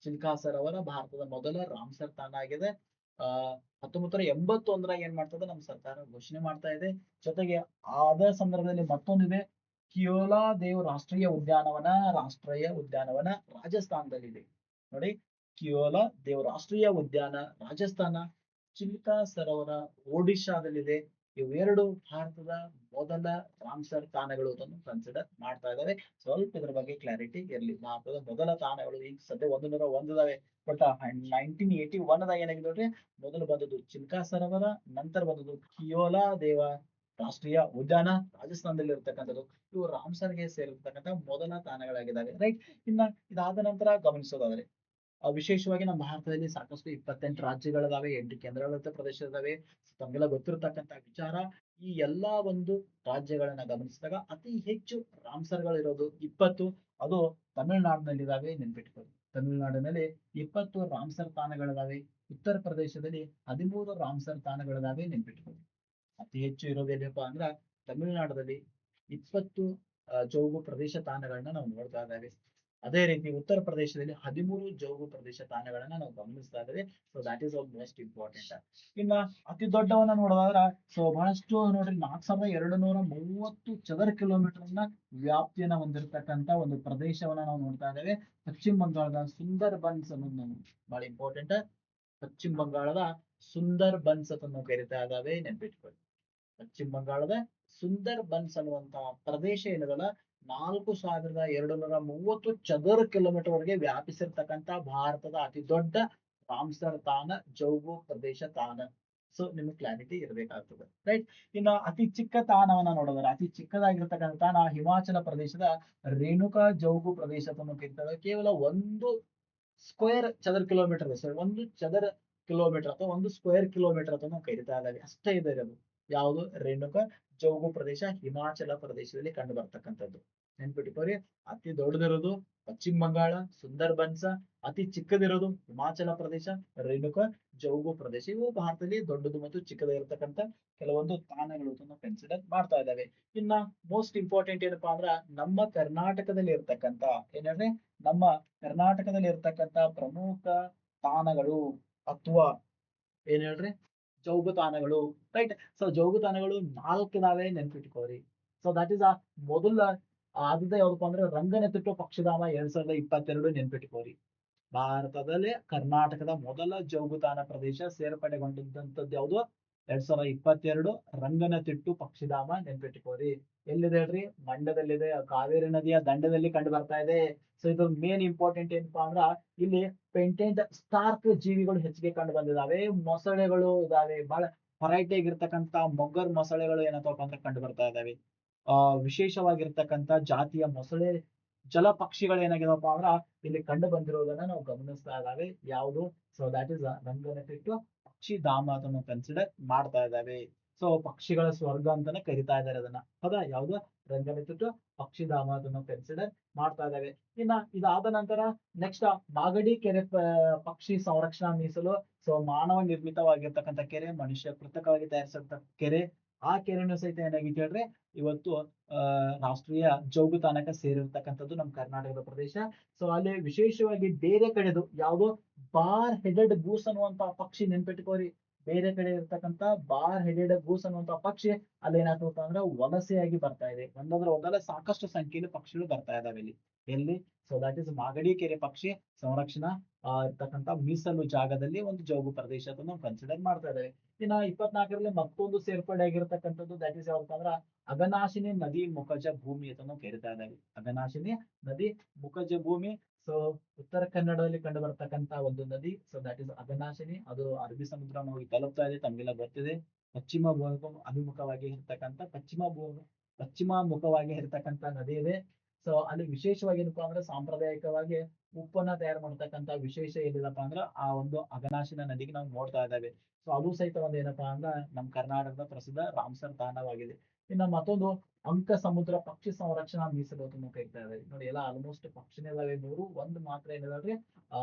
ಚಿಲ್ಕಾ ಸರೋವರ ಭಾರತದ ಮೊದಲ ರಾಮ್ಸರ್ ತಾಣ ಆಗಿದೆ. 1981ರಾಗ ಏನ್ ಮಾಡ್ತದೆ, ನಮ್ಮ ಸರ್ಕಾರ ಘೋಷಣೆ ಮಾಡ್ತಾ ಇದೆ. ಜೊತೆಗೆ ಅದೇ ಸಂದರ್ಭದಲ್ಲಿ ಮತ್ತೊಂದಿದೆ, ಕಿಯೋಲಾ ದೇವ್ ರಾಷ್ಟ್ರೀಯ ಉದ್ಯಾನವನ ರಾಜಸ್ಥಾನದಲ್ಲಿದೆ. ನೋಡಿ, ಕಿಯೋಲಾ ದೇವ್ ರಾಷ್ಟ್ರೀಯ ಉದ್ಯಾನ ರಾಜಸ್ಥಾನ, ಚಿಲ್ಕಾ ಸರೋವರ ಒಡಿಶಾದಲ್ಲಿದೆ. ಇವೆರಡು ಭಾರತದ ಮೊದಲ ರಾಮ್ಸರ್ ತಾಣಗಳು ಅದನ್ನು ಕನ್ಸಿಡರ್ ಮಾಡ್ತಾ ಇದ್ದಾವೆ. ಸ್ವಲ್ಪ ಇದ್ರ ಬಗ್ಗೆ ಕ್ಲಾರಿಟಿ ಇರಲಿ. ಭಾರತದ ಮೊದಲ ತಾಣಗಳು ಈಗ ಸದ್ಯ 101 ಬಟ್ 1981ದಾಗ ಏನಾಗಿದೆ ನೋಡ್ರಿ, ಮೊದಲು ಬಂದದ್ದು ಚಿಲ್ಕಾ ಸರೋವರ, ನಂತರ ಬಂದದ್ದು ಕಿಯೋಲಾ ದೇವ ರಾಷ್ಟ್ರೀಯ ಉದ್ಯಾನ ರಾಜಸ್ಥಾನದಲ್ಲಿ ಇರ್ತಕ್ಕಂಥದ್ದು. ಇವು ರಾಮ್ಸರ್ಗೆ ಸೇರಿರ್ತಕ್ಕಂಥ ಮೊದಲ ತಾಣಗಳಾಗಿದ್ದಾವೆ. ರೈಟ್, ಇನ್ನ ಇದಾದ ನಂತರ ಗಮನಿಸೋದಾದ್ರೆ ವಿಶೇಷವಾಗಿ ನಮ್ಮ ಭಾರತದಲ್ಲಿ ಸಾಕಷ್ಟು 28 ರಾಜ್ಯಗಳಿದಾವೆ, 8 ಕೇಂದ್ರಾಡಳಿತ ಪ್ರದೇಶ ಇದಾವೆ. ತಮಗೆಲ್ಲ ಗೊತ್ತಿರತಕ್ಕಂತ ವಿಚಾರ. ಈ ಎಲ್ಲಾ ಒಂದು ರಾಜ್ಯಗಳನ್ನ ಗಮನಿಸಿದಾಗ ಅತಿ ಹೆಚ್ಚು ರಾಮ್ಸರ್ಗಳಿರೋದು 20, ಅದು ತಮಿಳುನಾಡಿನಲ್ಲಿದ್ದಾವೆ, ನೆನ್ಪಿಟ್ಕೊಳ್ಳಿ. ತಮಿಳುನಾಡಿನಲ್ಲಿ 20 ರಾಮ್ಸರ್ ತಾಣಗಳಿದಾವೆ. ಉತ್ತರ ಪ್ರದೇಶದಲ್ಲಿ 13 ರಾಮ್ಸರ್ ತಾಣಗಳಿದಾವೆ, ನೆನ್ಪಿಟ್ಕೊಳ್ಳಿ. ಅತಿ ಹೆಚ್ಚು ಇರೋದೇನಪ್ಪಾ ಅಂದ್ರ ತಮಿಳುನಾಡಲ್ಲಿ 20 ಜೌಗು ಪ್ರದೇಶ ತಾಣಗಳನ್ನ ನಾವು ನೋಡ್ತಾ ಇದ್ದೇವೆ. ಅದೇ ರೀತಿ ಉತ್ತರ ಪ್ರದೇಶದಲ್ಲಿ 13 ಜೌಗು ಪ್ರದೇಶ ತಾಣಗಳನ್ನ ನಾವು ಗಮನಿಸ್ತಾ ಇದ್ದೇವೆ. So that is most important. ಇನ್ನ ಅತಿ ದೊಡ್ಡವನ್ನ ನೋಡೋದಾದ್ರ, ಸೊ ಬಹಳಷ್ಟು ನೋಡ್ರಿ, 4230 ಚದರ ಕಿಲೋಮೀಟರ್ನ ವ್ಯಾಪ್ತಿಯನ್ನ ಹೊಂದಿರತಕ್ಕಂತ ಒಂದು ಪ್ರದೇಶವನ್ನ ನಾವು ನೋಡ್ತಾ ಇದ್ದೇವೆ. ಪಶ್ಚಿಮ ಬಂಗಾಳದ ಸುಂದರ್ ಬನ್ಸ್ ಅನ್ನೋದು ಬಹಳ ಇಂಪಾರ್ಟೆಂಟ್. ಪಶ್ಚಿಮ ಬಂಗಾಳದ ಸುಂದರ್ ಬನ್ಸ್ ಅನ್ನು ಕರಿತಾ ಇದ್ದಾವೆ, ನೆನ್ಪಿಟ್ಕೊಳ್ಳಿ. ಪಶ್ಚಿಮ ಬಂಗಾಳದ ಸುಂದರ್ ಬನ್ಸ್ ಅನ್ನುವಂತಹ ಪ್ರದೇಶ ಏನದಲ್ಲ, 4230 ಚದರ ಕಿಲೋಮೀಟರ್ ವರೆಗೆ ವ್ಯಾಪಿಸಿರ್ತಕ್ಕಂಥ ಭಾರತದ ಅತಿ ದೊಡ್ಡ ರಾಮ್ಸರ್ ತಾಣ, ಜೌಗು ಪ್ರದೇಶ ತಾಣ. ಸೊ ನಿಮ್ಗೆ ಕ್ಲಾರಿಟಿ ಇರಬೇಕಾಗ್ತದೆ. ರೈಟ್, ಇನ್ನ ಅತಿ ಚಿಕ್ಕ ತಾಣವನ್ನ ನೋಡೋದಾದ್ರೆ, ಅತಿ ಚಿಕ್ಕದಾಗಿರ್ತಕ್ಕಂಥ ತಾಣ ಹಿಮಾಚಲ ಪ್ರದೇಶದ ರೇಣುಕಾ ಜೌಗು ಪ್ರದೇಶವನ್ನು ಕರೀತಾರೆ. ಕೇವಲ 1 ಸ್ಕ್ವೇರ್ ಚದರ ಕಿಲೋಮೀಟರ್, ಒಂದು ಚದರ ಕಿಲೋಮೀಟರ್ ಅಥವಾ 1 ಸ್ಕ್ವೇರ್ ಕಿಲೋಮೀಟರ್ ಅಂತ ನಾವು ಕರಿತಾ ಇದ್ದೇವೆ, ಅಷ್ಟೇ ಇದೆ ಅದು. ಯಾವುದು? ರೇಣುಕಾ ಜೌಗು ಪ್ರದೇಶ, ಹಿಮಾಚಲ ಪ್ರದೇಶದಲ್ಲಿ ಕಂಡು ಬರ್ತಕ್ಕಂಥದ್ದು, ನೆನ್ಪಿಟ್ಕೋರಿ. ಅತಿ ದೊಡ್ಡದಿರೋದು ಪಶ್ಚಿಮ ಬಂಗಾಳ ಸುಂದರ್ ಬನ್ಸ, ಅತಿ ಚಿಕ್ಕದಿರೋದು ಹಿಮಾಚಲ ಪ್ರದೇಶ ರೇಣುಕಾ ಜೌಗು ಪ್ರದೇಶ. ಇವು ಭಾರತದಲ್ಲಿ ದೊಡ್ಡದು ಮತ್ತು ಚಿಕ್ಕದಾಗಿರ್ತಕ್ಕಂಥ ಕೆಲವೊಂದು ತಾಣಗಳು ಕನ್ಸಿಡರ್ ಮಾಡ್ತಾ ಇದ್ದಾವೆ. ಇನ್ನ ಮೋಸ್ಟ್ ಇಂಪಾರ್ಟೆಂಟ್ ಏನಪ್ಪಾ ಅಂದ್ರ, ನಮ್ಮ ಕರ್ನಾಟಕದಲ್ಲಿ ಇರ್ತಕ್ಕಂಥ ಏನಂದ್ರೆ, ನಮ್ಮ ಕರ್ನಾಟಕದಲ್ಲಿ ಇರ್ತಕ್ಕಂಥ ಪ್ರಮುಖ ತಾಣಗಳು ಅಥವಾ ಏನ್ ಹೇಳ್ರಿ, ಜೌಗು ತಾಣಗಳು. ರೈಟ್, ಸೊ ಜೌಗು ತಾಣಗಳು 4 ಇದಾವೆ, ನೆನ್ಪಿಟ್ಕೋರಿ. ಸೊ ದಟ್ ಈಸ್ ಮೊದಲ ಆದ್ಯತೆ ಯಾವ್ದಪ್ಪ ಅಂದ್ರೆ ರಂಗನತಿಟ್ಟು ಪಕ್ಷಿಧಾಮ 2022, ನೆನ್ಪಿಟ್ಕೋರಿ. ಭಾರತದಲ್ಲಿ ಕರ್ನಾಟಕದ ಮೊದಲ ಜೌಗು ತಾಣ ಪ್ರದೇಶ ಸೇರ್ಪಡೆಗೊಂಡಿದ್ದಂಥದ್ದು ಯಾವುದು? 2022 ರಂಗನತಿಟ್ಟು ಪಕ್ಷಿಧಾಮ ನೆನ್ಪಿಟ್ಕೋರಿ. ಎಲ್ಲಿದೆ ಹೇಳ್ರಿ? ಮಂಡ್ಯದಲ್ಲಿದೆ. ಕಾವೇರಿ ನದಿಯ ದಂಡದಲ್ಲಿ ಕಂಡು ಬರ್ತಾ ಇದೆ. ಸೊ ಇದು ಮೇನ್ ಇಂಪಾರ್ಟೆಂಟ್ ಏನಪ್ಪಾ ಅಂದ್ರ ಇಲ್ಲಿ ಪೆಂಟೆಂಟ್ ಸ್ಟಾರ್ಕ್ ಜೀವಿಗಳು ಹೆಚ್ಚಿಗೆ ಕಂಡು ಬಂದಿದಾವೆ. ಮೊಸಳೆಗಳು ಇದಾವೆ. ಬಹಳ ವೆರೈಟಿ ಆಗಿರ್ತಕ್ಕಂತ ಮೊಗರ್ ಮೊಸಳೆಗಳು ಏನಪ್ಪ ಅಂದ್ರೆ ಕಂಡು ಬರ್ತಾ ಇದಾವೆ. ವಿಶೇಷವಾಗಿರ್ತಕ್ಕಂತ ಜಾತಿಯ ಮೊಸಳೆ ಜಲ ಪಕ್ಷಿಗಳು ಏನಾಗಿದವಪ್ಪ ಅಂದ್ರ ಇಲ್ಲಿ ಕಂಡು ಬಂದಿರುವುದನ್ನ ನಾವು ಗಮನಿಸ್ತಾ ಇದ್ದಾವೆ. ಯಾವುದು? ಸೊ ದಟ್ ಇಸ್ ರಂಗನತಿಟ್ಟು ಪಕ್ಷಿಧಾಮ ಅದನ್ನು ಕನ್ಸಿಡರ್ ಮಾಡ್ತಾ ಇದ್ದಾವೆ. ಸೊ ಪಕ್ಷಿಗಳ ಸ್ವರ್ಗ ಅಂತಾನೆ ಕರಿತಾ ಇದ್ದಾರೆ ಅದನ್ನ. ಹೌದಾ? ಯಾವ್ದು? ರಂಗನತಿಟ್ಟು ಪಕ್ಷಿಧಾಮ ಅದನ್ನು ಕನ್ಸಿಡರ್ ಮಾಡ್ತಾ ಇದ್ದಾವೆ. ಇನ್ನ ಇದಾದ ನಂತರ ನೆಕ್ಸ್ಟ್ ಮಾಗಡಿ ಕೆರೆ ಪಕ್ಷಿ ಸಂರಕ್ಷಣಾ ಮೀಸಲು. ಸೊ ಮಾನವ ನಿರ್ಮಿತವಾಗಿರ್ತಕ್ಕಂಥ ಕೆರೆ, ಮನುಷ್ಯ ಕೃತಕವಾಗಿ ತಯಾರಿಸಿದಂತ ಕೆರೆ. ಆ ಕೆರೆನೂ ಸಹಿತ ಏನಾಗಿದೆ ಹೇಳ್ರಿ ಇವತ್ತು ರಾಷ್ಟ್ರೀಯ ಜೋಗುತಾಣಕ್ಕೆ ಸೇರಿರ್ತಕ್ಕಂಥದ್ದು ನಮ್ಮ ಕರ್ನಾಟಕದ ಪ್ರದೇಶ. ಸೊ ಅಲ್ಲಿ ವಿಶೇಷವಾಗಿ ಬೇರೆ ಕಡೆದು ಯಾವುದು? ಬಾರ್ ಹೆಡೆಡ್ ಗೂಸ್ ಅನ್ನುವಂತ ಪಕ್ಷಿ ನೆನ್ಪಿಟ್ಕೋರಿ. ಬೇರೆ ಕಡೆ ಇರ್ತಕ್ಕಂಥ ಬಾರ್ ಹೆಡೆಡ್ ಗೂಸ್ ಅನ್ನುವಂತ ಪಕ್ಷಿ ಅಲ್ಲಿ ಏನಾಗ್ತದೆ ಅಂದ್ರೆ ವಲಸೆಯಾಗಿ ಬರ್ತಾ ಇದೆ. ಒಂದಾದ್ರೆ ಒಂದಲ್ಲ ಸಾಕಷ್ಟು ಸಂಖ್ಯೆಯಲ್ಲಿ ಪಕ್ಷಿಗಳು ಬರ್ತಾ ಇದಾವೆ ಇಲ್ಲಿ. ಎಲ್ಲಿ? ಸೊ ದಟ್ ಇಸ್ ಮಾಗಡಿ ಕೆರೆ ಪಕ್ಷಿ ಸಂರಕ್ಷಣಾ ಇರ್ತಕ್ಕಂಥ ಮೀಸಲು ಜಾಗದಲ್ಲಿ ಒಂದು ಜೋಗು ಪ್ರದೇಶ ಅಂತ ನಾವು ಕನ್ಸಿಡರ್ ಮಾಡ್ತಾ ಇದ್ದೇವೆ. ಇನ್ನ 24ರಲ್ಲಿ ಮತ್ತೊಂದು ಸೇರ್ಪಡೆ ಆಗಿರ್ತಕ್ಕಂಥದ್ದು ದಟ್ ಇಸ್ ಯಾವ್ದಪ್ಪ ಅಂದ್ರ ಅಘನಾಶಿನಿ ನದಿ ಮುಖಜ ಭೂಮಿ ಅಂತ ನಾವು ಕರಿತಾ ಇದ್ದೇವೆ. ಅಘನಾಶಿನಿ ನದಿ ಮುಖಜ ಭೂಮಿ. ಸೊ ಉತ್ತರ ಕನ್ನಡದಲ್ಲಿ ಕಂಡು ಬರ್ತಕ್ಕಂತ ಒಂದು ನದಿ. So that is Aghanashini. ಅದು ಅರಬ್ಬಿ ಸಮುದ್ರ ಹೋಗಿ ತಲುಪ್ತಾ ಇದೆ, ತಮಗೆಲ್ಲ ಗೊತ್ತಿದೆ. ಅಭಿಮುಖವಾಗಿ ಇರ್ತಕ್ಕಂಥ ಪಶ್ಚಿಮ ಮುಖವಾಗಿ ಇರ್ತಕ್ಕಂಥ ನದಿ ಇದೆ. ಸೊ ಅಲ್ಲಿ ವಿಶೇಷವಾಗಿ ಏನಪ್ಪಾ ಅಂದ್ರೆ ಸಾಂಪ್ರದಾಯಿಕವಾಗಿ ಉಪ್ಪನ್ನ ತಯಾರು ಮಾಡ್ತಕ್ಕಂಥ ವಿಶೇಷ ಏನಿಲ್ಲಪ್ಪ ಅಂದ್ರೆ ಆ ಒಂದು ಅಘನಾಶಿನ ನದಿಗೆ ನಾವು ನೋಡ್ತಾ ಇದ್ದೇವೆ. ಸೊ ಅದು ಸಹಿತ ಒಂದು ಏನಪ್ಪಾ ಅಂದ್ರೆ ನಮ್ಮ ಕರ್ನಾಟಕದ ಪ್ರಸಿದ್ಧ ರಾಮಸರ್ ತಾಣವಾಗಿದೆ. ಇನ್ನ ಮತ್ತೊಂದು ಅಂಕ ಸಮುದ್ರ ಪಕ್ಷಿ ಸಂರಕ್ಷಣಾ ಮೀಸಲು ಅಂತ ಕರಿತಾ ಇದ್ದಾರೆ. ನೋಡಿ ಎಲ್ಲ ಆಲ್ಮೋಸ್ಟ್ ಪಕ್ಷಿನೇ ಇದಾವೆ 100. ಒಂದು ಮಾತ್ರ ಏನಿದಾವ್ರಿ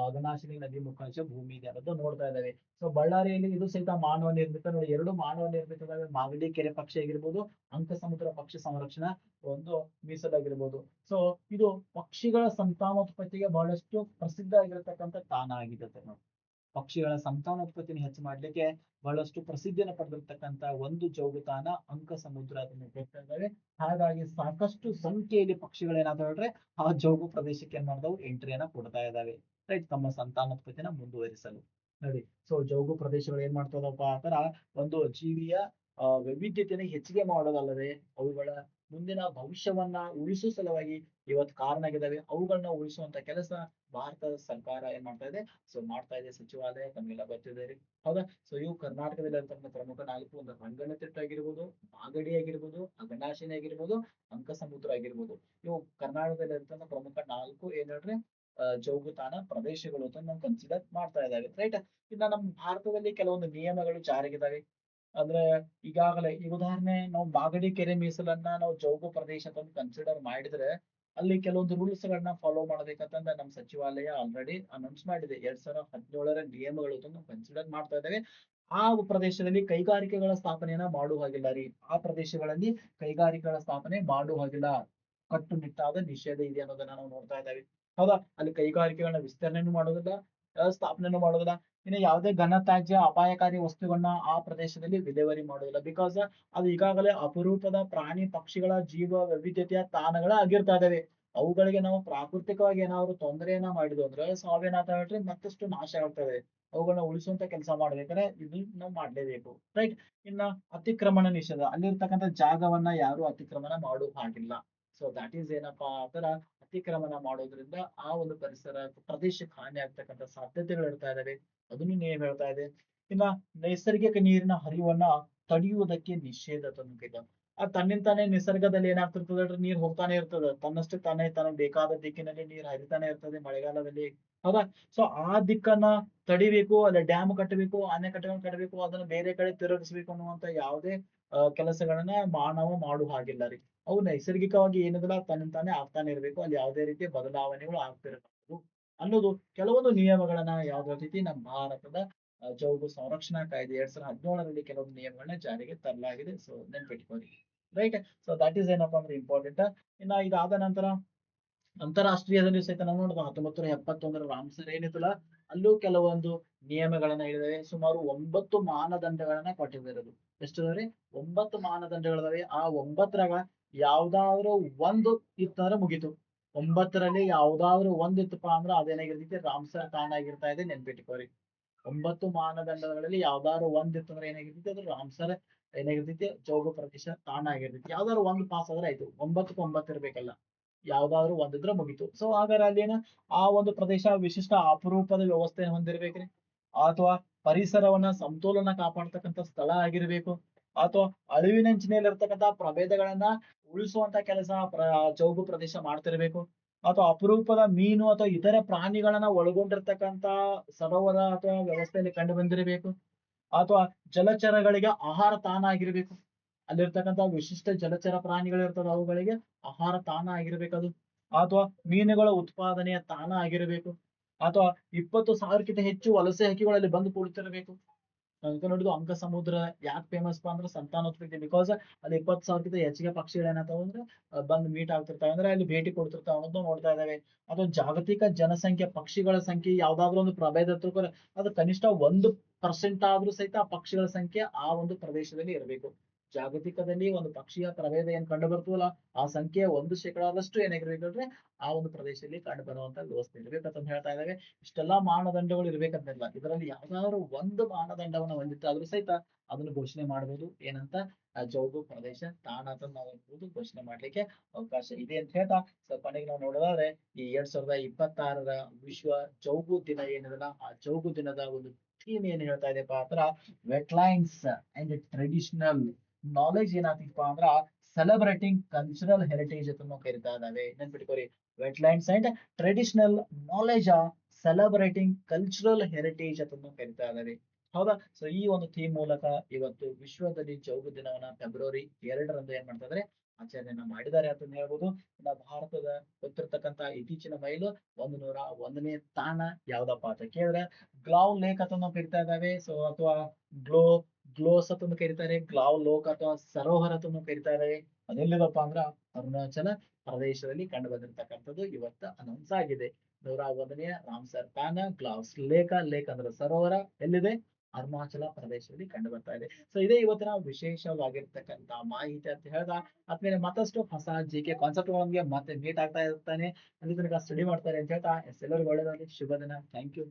ಅಘನಾಶಿನಿ ನದಿ ಮುಖಾಂಶ ಭೂಮಿ ಇದೆ ಅನ್ನೋದು ನೋಡ್ತಾ ಇದ್ದಾವೆ. ಸೊ ಬಳ್ಳಾರಿಯಲ್ಲಿ ಇದು ಸಹಿತ ಮಾನವ ನಿರ್ಮಿತ. ನೋಡಿ 2 ಮಾನವ ನಿರ್ಮಿತವಾದ ಮಾಗಡಿ ಕೆರೆ ಪಕ್ಷಿ ಆಗಿರ್ಬೋದು, ಅಂಕ ಸಮುದ್ರ ಪಕ್ಷಿ ಸಂರಕ್ಷಣಾ ಒಂದು ಮೀಸಲಾಗಿರ್ಬೋದು. ಸೊ ಇದು ಪಕ್ಷಿಗಳ ಸಂತಾನೋತ್ಪತ್ತಿಗೆ ಬಹಳಷ್ಟು ಪ್ರಸಿದ್ಧ ಆಗಿರತಕ್ಕಂಥ ತಾಣ ಆಗಿದೆ. ಪಕ್ಷಿಗಳ ಸಂತಾನೋತ್ಪತ್ತಿನ ಹೆಚ್ಚು ಮಾಡ್ಲಿಕ್ಕೆ ಬಹಳಷ್ಟು ಪ್ರಸಿದ್ಧಿಯನ್ನು ಪಡೆದಿರ್ತಕ್ಕಂಥ ಒಂದು ಜೋಗುತಾಣ ಅಂಕ ಸಮುದ್ರ ಅದನ್ನು ಹೇಳ್ತಾ ಇದ್ದಾವೆ. ಹಾಗಾಗಿ ಸಾಕಷ್ಟು ಸಂಖ್ಯೆಯಲ್ಲಿ ಪಕ್ಷಿಗಳು ಏನಾದ್ರು ಹೇಳ್ರೆ ಆ ಜೋಗು ಪ್ರದೇಶಕ್ಕೆ ಏನ್ ಮಾಡಿದವು? ಎಂಟ್ರಿಯನ್ನ ಕೊಡ್ತಾ ಇದ್ದಾವೆ. ರೈಟ್? ತಮ್ಮ ಸಂತಾನೋತ್ಪತ್ತಿನ ಮುಂದುವರಿಸಲು. ನೋಡಿ, ಸೊ ಜೋಗು ಪ್ರದೇಶಗಳು ಏನ್ ಮಾಡ್ತದಪ್ಪ ಆತರ ಒಂದು ಜೀವಿಯ ವೈವಿಧ್ಯತೆಯನ್ನು ಹೆಚ್ಚಿಗೆ ಮಾಡೋದಲ್ಲದೆ ಅವುಗಳ ಮುಂದಿನ ಭವಿಷ್ಯವನ್ನ ಉಳಿಸುವ ಸಲುವಾಗಿ ಇವತ್ತು ಕಾರಣ ಆಗಿದ್ದಾವೆ. ಅವುಗಳನ್ನ ಉಳಿಸುವಂತ ಕೆಲಸ ಭಾರತ ಸರ್ಕಾರ ಏನ್ ಮಾಡ್ತಾ ಇದೆ? ಸೊ ಮಾಡ್ತಾ ಇದೆ. ಸಚಿವಾಲಯ ತಮಗೆಲ್ಲ ಗೊತ್ತಿದೆ ರೀ. ಹೌದಾ? ಸೊ ಇವು ಕರ್ನಾಟಕದಲ್ಲಿ ಇರ್ತಕ್ಕಂಥ ಪ್ರಮುಖ 4 ಒಂದು ರಂಗನತಿಟ್ಟು ಆಗಿರ್ಬೋದು, ಮಾಗಡಿ ಆಗಿರ್ಬೋದು, ಅಘನಾಶಿನಿ ಆಗಿರ್ಬೋದು, ಅಂಕ ಸಮುದ್ರ ಆಗಿರ್ಬೋದು. ಇವು ಕರ್ನಾಟಕದಲ್ಲಿ ಇರ್ತಕ್ಕಂಥ ಪ್ರಮುಖ 4 ಏನ್ ಹೇಳ್ರಿ ಜೋಗುತಾಣ ಪ್ರದೇಶಗಳು ಅಂತ ನಾವು ಕನ್ಸಿಡರ್ ಮಾಡ್ತಾ ಇದ್ದಾವೆ. ರೈಟ್? ಇನ್ನ ನಮ್ಮ ಭಾರತದಲ್ಲಿ ಕೆಲವೊಂದು ನಿಯಮಗಳು ಜಾರಿಗಿದಾವೆ. ಅಂದ್ರೆ ಈಗಾಗಲೇ ಈ ಉದಾಹರಣೆ ನಾವು ಮಾಗಡಿ ಕೆರೆ ಮೀಸಲನ್ನ ನಾವು ಜೋಗು ಪ್ರದೇಶ ಅಂತ ಕನ್ಸಿಡರ್ ಮಾಡಿದ್ರೆ ಅಲ್ಲಿ ಕೆಲವೊಂದು ರೂಲ್ಸ್ ಗಳನ್ನ ಫಾಲೋ ಮಾಡ್ಬೇಕಂತಂದ ನಮ್ಮ ಸಚಿವಾಲಯ ಆಲ್ರೆಡಿ ಅನೌನ್ಸ್ ಮಾಡಿದೆ. 2017ರ ನಿಯಮಗಳು ನಾವು ಕನ್ಸಿಡರ್ ಮಾಡ್ತಾ ಇದ್ದೇವೆ. ಆ ಪ್ರದೇಶದಲ್ಲಿ ಕೈಗಾರಿಕೆಗಳ ಸ್ಥಾಪನೆಯನ್ನ ಮಾಡುವ ಹಾಗಿಲ್ಲ ರೀ. ಆ ಪ್ರದೇಶಗಳಲ್ಲಿ ಕೈಗಾರಿಕೆಗಳ ಸ್ಥಾಪನೆ ಮಾಡುವ ಹಾಗಿಲ್ಲ. ಕಟ್ಟುನಿಟ್ಟಾದ ನಿಷೇಧ ಇದೆ ಅನ್ನೋದನ್ನ ನಾವು ನೋಡ್ತಾ ಇದ್ದೇವೆ. ಹೌದಾ? ಅಲ್ಲಿ ಕೈಗಾರಿಕೆಗಳನ್ನ ವಿಸ್ತರಣೆನೂ ಮಾಡೋದಿಲ್ಲ, ಸ್ಥಾಪನೆನೂ ಮಾಡೋದಿಲ್ಲ. ಇನ್ನು ಯಾವುದೇ ಘನತ್ಯಾಜ್ಯ ಅಪಾಯಕಾರಿ ವಸ್ತುಗಳನ್ನ ಆ ಪ್ರದೇಶದಲ್ಲಿ ವಿಲೇವಾರಿ ಮಾಡೋದಿಲ್ಲ. ಬಿಕಾಸ್ ಅದು ಈಗಾಗಲೇ ಅಪರೂಪದ ಪ್ರಾಣಿ ಪಕ್ಷಿಗಳ ಜೀವ ವೈವಿಧ್ಯತೆಯ ತಾಣಗಳ ಆಗಿರ್ತಾ ಇದಾವೆ. ಅವುಗಳಿಗೆ ನಾವು ಪ್ರಾಕೃತಿಕವಾಗಿ ಏನಾದ್ರು ತೊಂದರೆಯನ್ನ ಮಾಡಿದ್ವು ಅಂದ್ರೆ ಸಾವೇನಾಗ್ತಾ ಹೇಳ್ರಿ ಮತ್ತಷ್ಟು ನಾಶ ಆಗ್ತದೆ. ಅವುಗಳನ್ನ ಉಳಿಸುವಂತ ಕೆಲಸ ಮಾಡ್ಬೇಕಾದ್ರೆ ಇದು ನಾವು ಮಾಡ್ಲೇಬೇಕು. ರೈಟ್? ಇನ್ನ ಅತಿಕ್ರಮಣ ನಿಷೇಧ. ಅಲ್ಲಿರ್ತಕ್ಕಂಥ ಜಾಗವನ್ನ ಯಾರು ಅತಿಕ್ರಮಣ ಮಾಡೋ ಹಾಗಿಲ್ಲ. ಸೊ ದಟ್ ಈಸ್ ಏನಪ್ಪಾ ಆತರ ಅತಿಕ್ರಮಣ ಮಾಡೋದ್ರಿಂದ ಆ ಒಂದು ಪರಿಸರ ಪ್ರದೇಶಕ್ಕೆ ಹಾನಿ ಆಗ್ತಕ್ಕಂಥ ಸಾಧ್ಯತೆಗಳು ಇರ್ತಾ ಇದಾವೆ. ಅದನ್ನು ನೇಮ್ ಹೇಳ್ತಾ ಇದೆ. ಇನ್ನ ನೈಸರ್ಗಿಕ ನೀರಿನ ಹರಿವನ್ನ ತಡೆಯುವುದಕ್ಕೆ ನಿಷೇಧ ತಂದಿದೆ. ಆ ತನ್ನಿಂತಾನೆ ನಿಸರ್ಗದಲ್ಲಿ ಏನಾಗ್ತಿರ್ತದೆ ಹೇಳ್ರಿ ನೀರ್ ಹೋಗ್ತಾನೆ ಇರ್ತದೆ. ತನ್ನಷ್ಟು ತಾನೇ ತನಗೆ ಬೇಕಾದ ದಿಕ್ಕಿನಲ್ಲಿ ನೀರ್ ಹರಿತಾನೆ ಇರ್ತದೆ ಮಳೆಗಾಲದಲ್ಲಿ. ಹೌದಾ? ಸೊ ಆ ದಿಕ್ಕನ್ನ ತಡಿಬೇಕು, ಅಲ್ಲ ಡ್ಯಾಮ್ ಕಟ್ಟಬೇಕು, ಅಣೆಕಟ್ಟೆಗಳನ್ನ ಕಟ್ಟಬೇಕು, ಅದನ್ನ ಬೇರೆ ಕಡೆ ತಿರುಗಿಸ್ಬೇಕು ಅನ್ನುವಂತ ಯಾವುದೇ ಕೆಲಸಗಳನ್ನ ಮಾನವ ಮಾಡುವ ಹಾಗಿಲ್ಲ ರೀ. ಅವು ನೈಸರ್ಗಿಕವಾಗಿ ಏನಿದಲ್ಲ ತನ್ನಿಂತಾನೆ ಆಗ್ತಾನೆ ಇರ್ಬೇಕು. ಅಲ್ಲಿ ಯಾವುದೇ ರೀತಿಯ ಬದಲಾವಣೆಗಳು ಆಗ್ತಿರಬಾರದು ಅನ್ನೋದು ಕೆಲವೊಂದು ನಿಯಮಗಳನ್ನ ಯಾವ್ದೇ ರೀತಿ ನಮ್ಮ ಭಾರತದ ಜೋಗು ಸಂರಕ್ಷಣಾ ಕಾಯ್ದೆ 2017ರಲ್ಲಿ ಕೆಲವೊಂದು ನಿಯಮಗಳನ್ನ ಜಾರಿಗೆ ತರಲಾಗಿದೆ. ಸೊ ನೆನ್ಪಿಟ್ಕೊಳ್ಳಿ. ರೈಟ್? ಸೊ ದಟ್ ಈಸ್ ಏನಪ್ಪಾ ಅಂದ್ರೆ ಇಂಪಾರ್ಟೆಂಟ್. ಇನ್ನ ಇದಾದ ನಂತರ ಅಂತಾರಾಷ್ಟ್ರೀಯದಲ್ಲಿ ಸಹಿತ ನಾವು ನೋಡಿದ್ವಿ 1971ರ ರಾಮ್ಸರ್ ಏನಿತ್ತಲ್ಲ ಅಲ್ಲೂ ಕೆಲವೊಂದು ನಿಯಮಗಳನ್ನ ಹೇಳಿದಾವೆ. ಸುಮಾರು 9 ಮಾನದಂಡಗಳನ್ನ ಕೊಟ್ಟಿದ್ದಾರೆ. ಎಷ್ಟು ಅದಾವ್ರಿ? 9 ಮಾನದಂಡಗಳಿದಾವೆ. ಆ 9ರಾಗ ಯಾವ್ದಾದ್ರು ಒಂದು ಇತ್ತಂದ್ರೆ ಮುಗೀತು. 9ರಲ್ಲಿ ಯಾವ್ದಾದ್ರು ಒಂದ್ ಇತ್ತಪ್ಪ ಅಂದ್ರೆ ಅದೇನಾಗಿರ್ತೈತಿ ರಾಮ್ಸರ್ ತಾಣ ಆಗಿರ್ತಾ ಇದೆ. ನೆನ್ಪಿಟ್ಕೋರಿ. 9 ಮಾನದಂಡಗಳಲ್ಲಿ ಯಾವ್ದಾದ್ರು ಒಂದಿತ್ತು ಅಂದ್ರೆ ಏನಾಗಿರ್ತೈತಿ, ಅದು ರಾಮ್ಸರ್ ಏನಾಗಿರ್ತೈತಿ, ಜೌಗು ಪ್ರದೇಶ ತಾಣ ಆಗಿರ್ತೈತಿ. ಯಾವ್ದಾದ್ರು ಒಂದು ಪಾಸ್ ಆದ್ರೆ ಆಯ್ತು, 9ಕ್ಕೆ 9 ಇರ್ಬೇಕಲ್ಲ, ಯಾವ್ದಾದ್ರು ಒಂದಿದ್ರೆ ಮುಗೀತು. ಸೊ ಹಾಗಾದ್ರೆ ಅಲ್ಲೇನ ಆ ಒಂದು ಪ್ರದೇಶ ವಿಶಿಷ್ಟ ಅಪರೂಪದ ವ್ಯವಸ್ಥೆ ಹೊಂದಿರ್ಬೇಕ್ರಿ, ಅಥವಾ ಪರಿಸರವನ್ನ ಸಮತೋಲನ ಕಾಪಾಡ್ತಕ್ಕಂಥ ಸ್ಥಳ ಆಗಿರ್ಬೇಕು, ಅಥವಾ ಅಳಿವಿನಂಚಿನಲ್ಲಿ ಇರ್ತಕ್ಕಂಥ ಪ್ರಭೇದಗಳನ್ನ ಉಳಿಸುವಂತ ಕೆಲಸ ಚೌಗು ಪ್ರದೇಶ ಮಾಡ್ತಿರ್ಬೇಕು, ಅಥವಾ ಅಪರೂಪದ ಮೀನು ಅಥವಾ ಇತರ ಪ್ರಾಣಿಗಳನ್ನ ಒಳಗೊಂಡಿರ್ತಕ್ಕಂಥ ಸರೋವರ ಅಥವಾ ವ್ಯವಸ್ಥೆಯಲ್ಲಿ ಕಂಡು ಬಂದಿರಬೇಕು, ಅಥವಾ ಜಲಚರಗಳಿಗೆ ಆಹಾರ ತಾಣ ಆಗಿರ್ಬೇಕು, ಅಲ್ಲಿರ್ತಕ್ಕಂಥ ವಿಶಿಷ್ಟ ಜಲಚರ ಪ್ರಾಣಿಗಳು ಇರ್ತವೆ ಅವುಗಳಿಗೆ ಆಹಾರ ತಾಣ ಆಗಿರ್ಬೇಕದು, ಅಥವಾ ಮೀನುಗಳ ಉತ್ಪಾದನೆಯ ತಾಣ ಆಗಿರಬೇಕು, ಅಥವಾ 20,000ಕ್ಕಿಂತ ಹೆಚ್ಚು ವಲಸೆ ಹಕ್ಕಿಗಳಲ್ಲಿ ಬಂದು ಕೂಡ್ತಿರ್ಬೇಕು. ನೋಡಿದ್ದು ಅಂಕ ಸಮುದ್ರ ಯಾಕೆ ಫೇಮಸ್ ಅಂದ್ರೆ ಸಂತಾನೋತ್ಪತ್ತಿ, ಬಿಕಾಸ್ ಅಲ್ಲಿ 20,000ಕ್ಕಿಂತ ಹೆಚ್ಚಿಗೆ ಪಕ್ಷಿಗಳು ಏನಾಗ್ತಾವ ಅಂದ್ರೆ ಬಂದು ಮೀಟ್ ಆಗ್ತಿರ್ತಾವೆ, ಅಂದ್ರೆ ಅಲ್ಲಿ ಭೇಟಿ ಕೊಡ್ತಿರ್ತಾವ ಅನ್ನೋದು ನೋಡ್ತಾ ಇದಾವೆ. ಅಥವಾ ಜಾಗತಿಕ ಜನಸಂಖ್ಯೆ, ಪಕ್ಷಿಗಳ ಸಂಖ್ಯೆ ಯಾವ್ದಾದ್ರು ಒಂದು ಪ್ರಭೇದ ತಿಳ್ಕೊಂಡ್ರೆ ಅದು ಕನಿಷ್ಠ 1% ಆದ್ರೂ ಸಹಿತ ಆ ಪಕ್ಷಿಗಳ ಸಂಖ್ಯೆ ಆ ಒಂದು ಪ್ರದೇಶದಲ್ಲಿ ಇರಬೇಕು. ಜಾಗತಿಕದಲ್ಲಿ ಒಂದು ಪಕ್ಷಿಯ ಪ್ರಭೇದ ಏನ್ ಕಂಡು ಬರ್ತದಲ್ಲ, ಆ ಸಂಖ್ಯೆ 1% ಏನಾಗಿರ್ಬೇಕಂದ್ರೆ ಆ ಒಂದು ಪ್ರದೇಶದಲ್ಲಿ ಕಂಡು ಬರುವಂತ ವ್ಯವಸ್ಥೆ ಇರ್ಬೇಕಂತ ಹೇಳ್ತಾ ಇದಾವೆ. ಇಷ್ಟೆಲ್ಲಾ ಮಾನದಂಡಗಳು ಇರ್ಬೇಕಂತಿಲ್ಲ, ಇದರಲ್ಲಿ ಯಾವ್ದಾದ್ರು ಒಂದು ಮಾನದಂಡವನ್ನ ಹೊಂದಿತ್ತಾದ್ರೂ ಸಹಿತ ಅದನ್ನು ಘೋಷಣೆ ಮಾಡಬಹುದು, ಏನಂತ, ಜೌಗು ಪ್ರದೇಶ ತಾಣ ಅಂತ ನಾವು ಘೋಷಣೆ ಮಾಡ್ಲಿಕ್ಕೆ ಅವಕಾಶ ಇದೆ ಅಂತ ಹೇಳ್ತಾ, ಸೊ ಕೊನೆಗೆ ನಾವು ನೋಡೋದಾದ್ರೆ ಈ 2026ರ ವಿಶ್ವ ಚೌಗು ದಿನ ಏನಿದೆಲ್ಲ, ಆ ಚೌಗು ದಿನದ ಒಂದು ಥೀಮ್ ಏನ್ ಹೇಳ್ತಾ ಇದೆಪ್ಪ ಅಂದ್ರ, ವೆಟ್ಲೈನ್ಸ್ ಅಂಡ್ ಟ್ರೆಡಿಷನಲ್ ನಾಲೆಜ್ ಏನಾಗ್ತಿಪ್ಪ ಅಂದ್ರ ಸೆಲೆಬ್ರೇಟಿಂಗ್ ಕಲ್ಚರಲ್ ಹೆರಿಟೇಜ್ ಅಂತ ಕರಿತಾ ಇದಾವೆ. ನೆನ್ಪಿಟ್ಕೋರಿ, wetlands and traditional knowledge celebrating cultural heritage ಅಂತ ಕರಿತಾ ಇದಾವೆ. ಹೌದಾ, ಸೊ ಈ ಒಂದು ಥೀಮ್ ಮೂಲಕ ಇವತ್ತು ವಿಶ್ವದಲ್ಲಿ ಚೌಗು ದಿನವನ್ನ ಫೆಬ್ರವರಿ 2ರಂದು ಏನ್ ಮಾಡ್ತಾ ಇದಾರೆ, ಆಚರಣೆಯನ್ನ ಮಾಡಿದ್ದಾರೆ ಅಂತ ಹೇಳ್ಬೋದು. ಇನ್ನ ಭಾರತದ ಗೊತ್ತಿರ್ತಕ್ಕಂತ ಇತ್ತೀಚಿನ ಮೈಲು 101ನೇ ತಾಣ ಯಾವ್ದಪ್ಪ ಅಂತ ಕೇಳಿದ್ರೆ ಗ್ಲಾವ್ ಲೇಕ್ ಅಂತ ಕರಿತಾ ಇದಾವೆ. ಸೊ ಅಥವಾ ಗ್ಲೋ ಗ್ಲೋಸ್ ಅಂತ ಕರಿತಾರೆ, ಗ್ಲಾವ್ ಲೋಕ್ ಅಥವಾ ಸರೋವರ ಅಂತ ಕರಿತಾ ಇದಾವೆ. ಅದೆಲ್ಲಿದಪ್ಪ ಅಂದ್ರ ಅರುಣಾಚಲ ಪ್ರದೇಶದಲ್ಲಿ ಕಂಡು ಬಂದಿರತಕ್ಕಂಥದ್ದು ಇವತ್ತು ಅನೌನ್ಸ್ ಆಗಿದೆ. 101ನೇ ರಾಮ್ಸರ್ ತಾಣ ಗ್ಲಾವ್ಸ್ ಲೇಕ್ ಅಂದ್ರೆ ಸರೋವರ ಎಲ್ಲಿದೆ, ಅರುಣಾಚಲ ಪ್ರದೇಶದಲ್ಲಿ ಕಂಡು ಬರ್ತಾ ಇದೆ. ಸೊ ಇದೇ ಇವತ್ತಿನ ವಿಶೇಷವಾಗಿರ್ತಕ್ಕಂತ ಮಾಹಿತಿ ಅಂತ ಹೇಳ್ದ, ಆದ್ಮೇಲೆ ಮತ್ತಷ್ಟು ಹೊಸ ಜಿಕೆ ಕಾನ್ಸೆಪ್ಟ್ ಗಳೊಂದಿಗೆ ಮತ್ತೆ ಮೀಟ್ ಆಗ್ತಾ ಇರ್ತಾನೆ. ಅಲ್ಲಿ ತನಕ ಸ್ಟಡಿ ಮಾಡ್ತಾರೆ ಅಂತ ಹೇಳ್ತಾ ಎಲ್ಲರಿಗೂ ಒಳ್ಳೆಯದಾಗಲಿ, ಶುಭ ದಿನ. Thank you.